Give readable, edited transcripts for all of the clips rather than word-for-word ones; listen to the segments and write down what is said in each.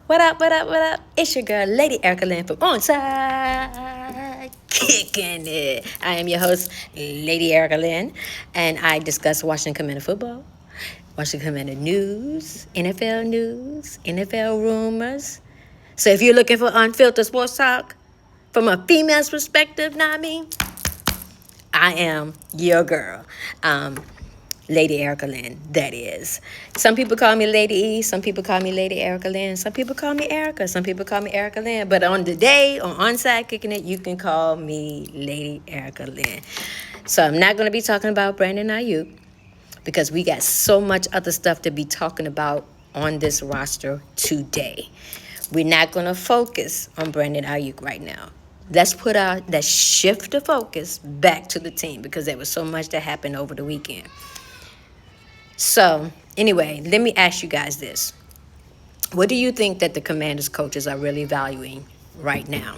What up, what up, what up? It's your girl, Lady Erica Lynn from Onside Kicking It. I am your host, Lady Erica Lynn, and I discuss Washington Commander football, Washington Commander news, NFL rumors. So if you're looking for unfiltered sports talk from a female's perspective, not me, I am your girl. Lady Erica Lynn, that is. Some people call me Lady E, some people call me Lady Erica Lynn, some people call me Erica, some people call me Erica Lynn. But on Onside Kicking It, you can call me Lady Erica Lynn. So I'm not going to be talking about Brandon Ayuk because we got so much other stuff to be talking about on this roster today. We're not going to focus on Brandon Ayuk right now. Let's shift the focus back to the team because there was so much that happened over the weekend. So, anyway, let me ask you guys this. What do you think that the Commanders coaches are really valuing right now?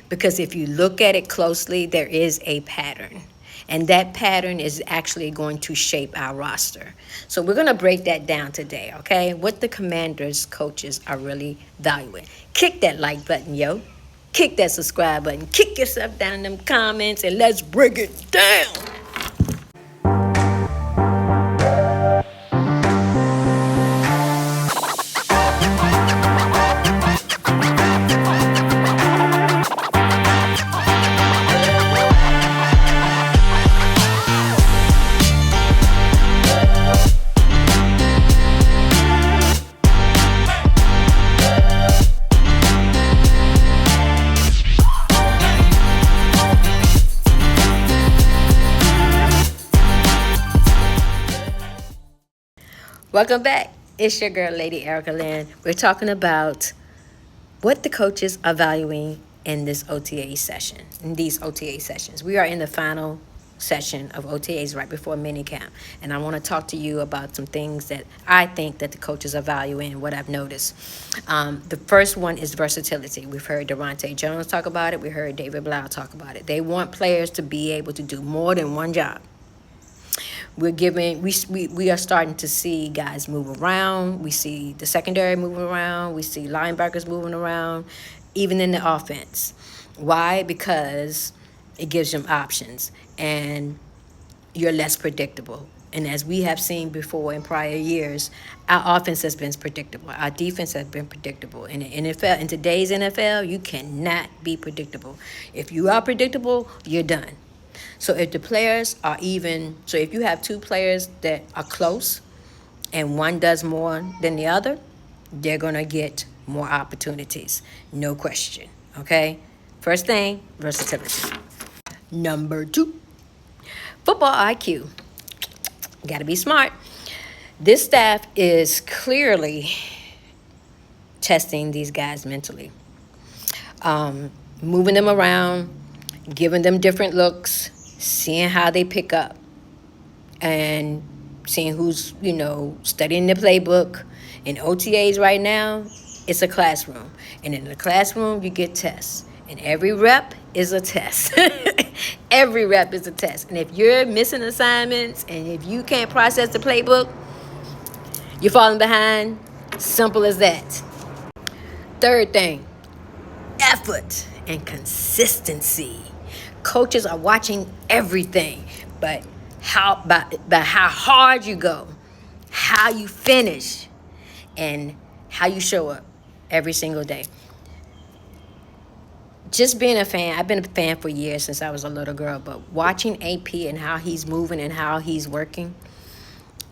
Because if you look at it closely, there is a pattern. And that pattern is actually going to shape our roster. So we're going to break that down today, okay? What the Commanders coaches are really valuing. Kick that like button, yo. Kick that subscribe button. Kick yourself down in them comments and let's break it down. Welcome back. It's your girl, Lady Erica Lynn. We're talking about what the coaches are valuing in this OTA session, in these OTA sessions. We are in the final session of OTAs right before minicamp, and I want to talk to you about some things that I think that the coaches are valuing and what I've noticed. The first one is versatility. We've heard Durante Jones talk about it. We heard David Blau talk about it. They want players to be able to do more than one job. We are starting to see guys move around. We see the secondary moving around. We see linebackers moving around, even in the offense. Why? Because it gives them options and you're less predictable. And as we have seen before in prior years, our offense has been predictable. Our defense has been predictable. In the NFL, in today's NFL, you cannot be predictable. If you are predictable, you're done. So if if you have two players that are close and one does more than the other, they're going to get more opportunities. No question. Okay? First thing, versatility. Number 2, football IQ. Got to be smart. This staff is clearly testing these guys mentally. Moving them around, giving them different looks, seeing how they pick up, and seeing who's, studying the playbook. In OTAs right now, it's a classroom. And in the classroom, you get tests. And every rep is a test. Every rep is a test. And if you're missing assignments and if you can't process the playbook, you're falling behind. Simple as that. Third thing, effort and consistency. Coaches are watching everything, but how hard you go, how you finish, and how you show up every single day. Just being a fan, I've been a fan for years since I was a little girl, but watching AP and how he's moving and how he's working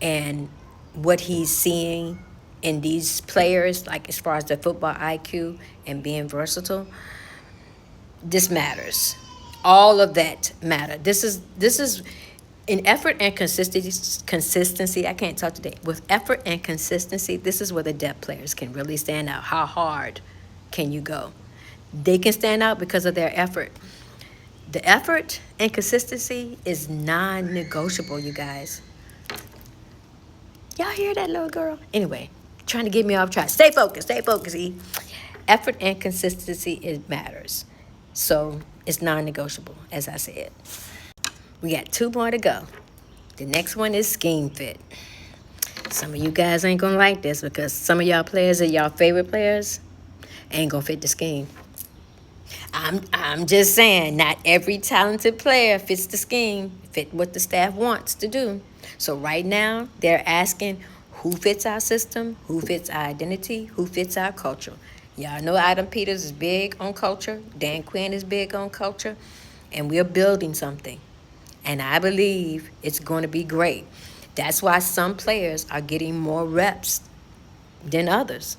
and what he's seeing in these players, like as far as the football IQ and being versatile, this matters. All of that matter. This is in effort and consistency. I can't talk today. With effort and consistency, this is where the depth players can really stand out. How hard can you go? They can stand out because of their effort. The effort and consistency is non-negotiable, you guys. Y'all hear that, little girl? Anyway, trying to get me off track. Stay focused, E. Effort and consistency, it matters. So it's non-negotiable, as I said. We got 2 more to go. The next one is scheme fit. Some of you guys ain't going to like this because some of y'all players are y'all favorite players. Ain't gonna fit the scheme. I'm just saying, not every talented player fits the scheme, fit what the staff wants to do. So right now, they're asking who fits our system, who fits our identity, who fits our culture. Y'all know Adam Peters is big on culture. Dan Quinn is big on culture. And we're building something. And I believe it's going to be great. That's why some players are getting more reps than others,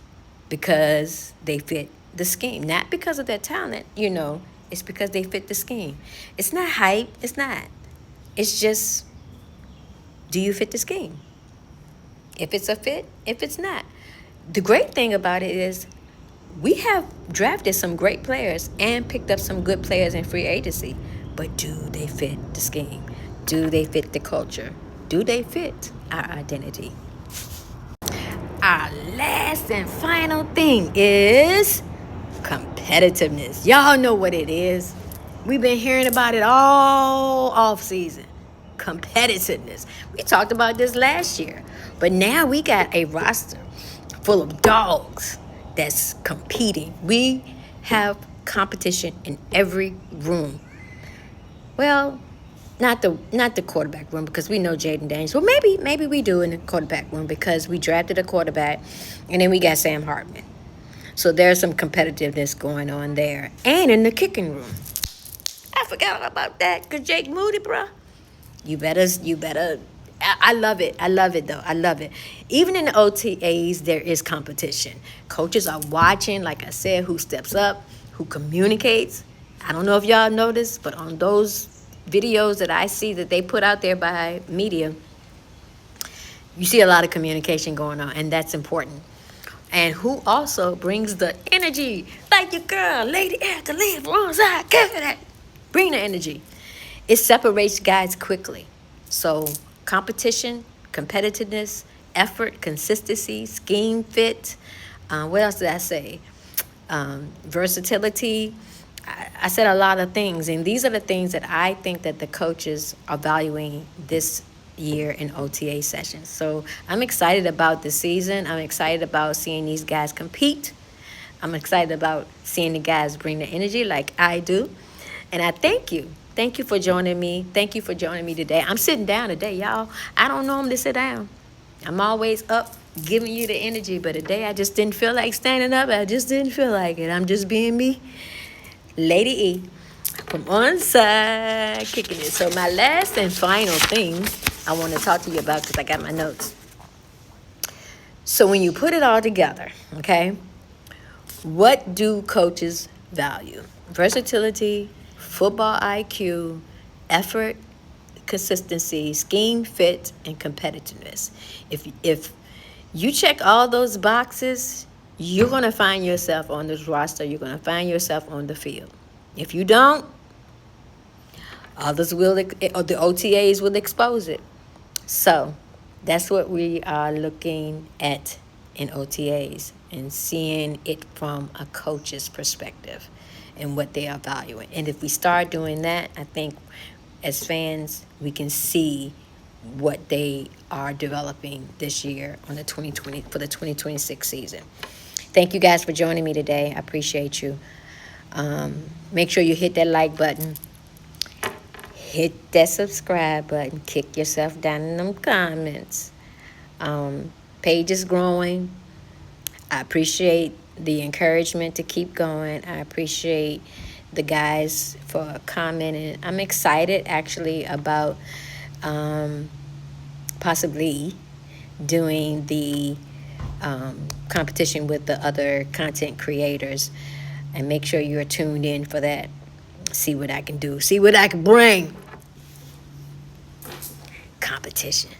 because they fit the scheme. Not because of their talent, it's because they fit the scheme. It's not hype. It's not. It's just, do you fit the scheme? If it's a fit, if it's not. The great thing about it is we have drafted some great players and picked up some good players in free agency. But do they fit the scheme? Do they fit the culture? Do they fit our identity? Our last and final thing is competitiveness. Y'all know what it is. We've been hearing about it all off season. Competitiveness. We talked about this last year. But now we got a roster full of dogs that's competing. We have competition in every room. Well, not the quarterback room, because we know Jaden Daniels. Well, maybe we do in the quarterback room, because we drafted a quarterback, and then we got Sam Hartman. So there's some competitiveness going on there. And in the kicking room. I forgot about that, because Jake Moody, bro. You better. I love it. I love it, though. I love it. Even in the OTAs, there is competition. Coaches are watching, like I said, who steps up, who communicates. I don't know if y'all noticed, but on those videos that I see that they put out there by media, you see a lot of communication going on, and that's important. And who also brings the energy, like your girl, Lady Erica Lee from onside, Kickin'It. Bring the energy. It separates guys quickly. So competition, competitiveness, effort, consistency, scheme fit. What else did I say? Versatility. I said a lot of things, and these are the things that I think that the coaches are valuing this year in OTA sessions. So I'm excited about the season. I'm excited about seeing these guys compete. I'm excited about seeing the guys bring the energy like I do. And I thank you. Thank you for joining me. Thank you for joining me today. I'm sitting down today, y'all. I don't normally sit down. I'm always up giving you the energy, but today I just didn't feel like standing up. I just didn't feel like it. I'm just being me. Lady E from onside kicking it. So my last and final thing I want to talk to you about, because I got my notes. So when you put it all together, okay, what do coaches value? Versatility, football IQ, effort, consistency, scheme fit, and competitiveness. If you check all those boxes, you're going to find yourself on this roster. You're going to find yourself on the field. If you don't, others will, or the OTAs will expose it. So that's what we are looking at in OTAs, and seeing it from a coach's perspective and what they are valuing. And if we start doing that, I think as fans, we can see what they are developing this year on the 2020 for the 2026 season. Thank you guys for joining me today. I appreciate you. Make sure you hit that like button. Hit that subscribe button. Kick yourself down in them comments. Page is growing. I appreciate the encouragement to keep going. I appreciate the guys for commenting. I'm excited actually about possibly doing the competition with the other content creators, and make sure you're tuned in for that. See what I can do. See what I can bring. Competition.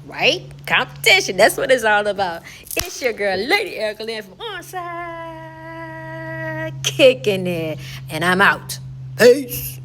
Right? Competition. That's what it's all about. It's your girl, Lady Erica Lynn from onside kicking it. And I'm out. Peace.